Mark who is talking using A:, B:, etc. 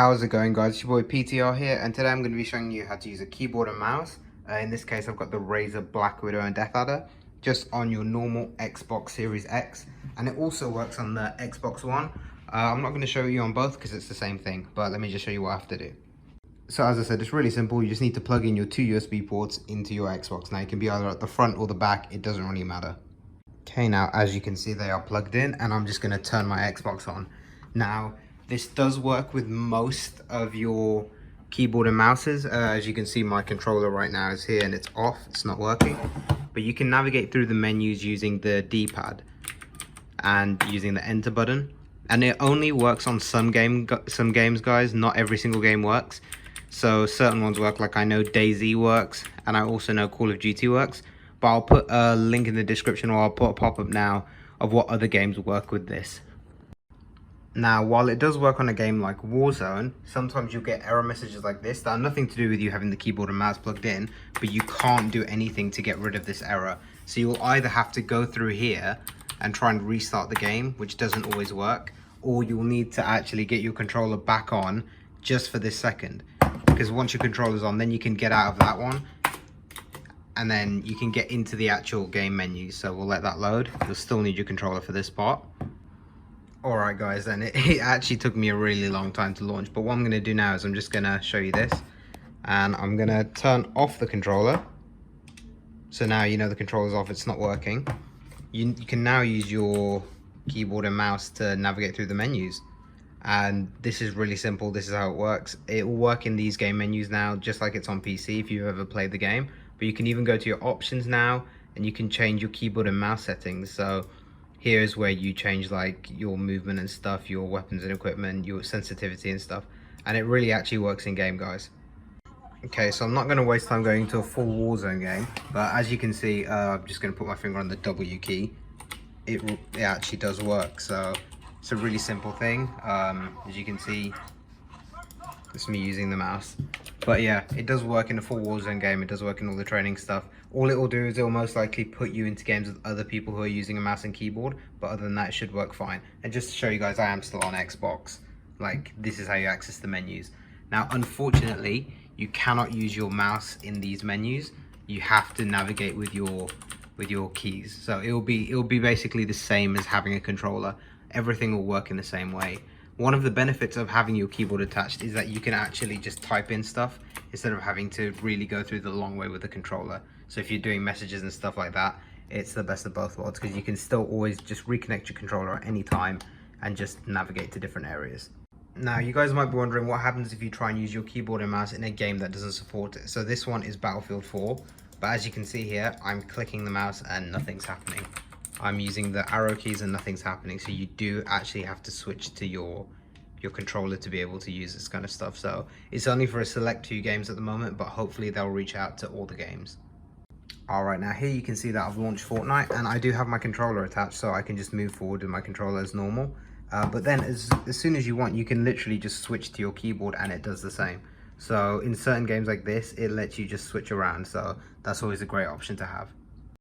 A: How's it going, guys? It's your boy PTR here, and today I'm going to be showing you how to use a keyboard and mouse. In this case, I've got the Razer Black Widow and Death Adder just on your normal Xbox Series X, and it also works on the Xbox One. I'm not going to show you on both because it's the same thing, but let me just show you what I have to do. So as I said, it's really simple. You just need to plug in your two USB ports into your Xbox. Now, it can be either at the front or the back. It doesn't really matter. Okay, now as you can see, they are plugged in, and I'm just going to turn my Xbox on. Now, this does work with most of your keyboard and mouses. As you can see, my controller right now is here and it's off, it's not working. But you can navigate through the menus using the D-pad and using the enter button. And it only works on some games, guys. Not every single game works. So certain ones work, like I know DayZ works, and I also know Call of Duty works. But I'll put a link in the description, or I'll put a pop-up now of what other games work with this. Now, while it does work on a game like Warzone, sometimes you'll get error messages like this that are nothing to do with you having the keyboard and mouse plugged in, but you can't do anything to get rid of this error. So you'll either have to go through here and try and restart the game, which doesn't always work, or you'll need to actually get your controller back on just for this second. Because once your controller's on, then you can get out of that one, and then you can get into the actual game menu. So we'll let that load. You'll still need your controller for this part. Alright guys, then it actually took me a really long time to launch, but what I'm going to do now is I'm just going to show you this, and I'm going to turn off the controller. So now you know the controller's off, it's not working. You can now use your keyboard and mouse to navigate through the menus, and this is really simple. This is how it works. It will work in these game menus now just like it's on PC if you've ever played the game, but you can even go to your options now and you can change your keyboard and mouse settings. So here's where you change like your movement and stuff, your weapons and equipment, your sensitivity and stuff, and it really actually works in game, guys. Okay, so I'm not going to waste time going to a full Warzone game, but as you can see, I'm just going to put my finger on the W key. It actually does work, so it's a really simple thing. As you can see, it's me using the mouse. But yeah, it does work in a full Warzone game. It does work in all the training stuff. All it will do is it will most likely put you into games with other people who are using a mouse and keyboard. But other than that, it should work fine. And just to show you guys, I am still on Xbox. Like, this is how you access the menus. Now, unfortunately, you cannot use your mouse in these menus. You have to navigate with your keys. So it'll be basically the same as having a controller. Everything will work in the same way. One of the benefits of having your keyboard attached is that you can actually just type in stuff instead of having to really go through the long way with the controller. So if you're doing messages and stuff like that, it's the best of both worlds, because you can still always just reconnect your controller at any time and just navigate to different areas. Now, you guys might be wondering what happens if you try and use your keyboard and mouse in a game that doesn't support it. So this one is Battlefield 4, but as you can see here, I'm clicking the mouse and nothing's happening. I'm using the arrow keys and nothing's happening. So you do actually have to switch to your controller to be able to use this kind of stuff. So it's only for a select few games at the moment, but hopefully they'll reach out to all the games. Alright, now here you can see that I've launched Fortnite, and I do have my controller attached, so I can just move forward with my controller as normal. But then as soon as you want, you can literally just switch to your keyboard and it does the same. So in certain games like this, it lets you just switch around, so that's always a great option to have.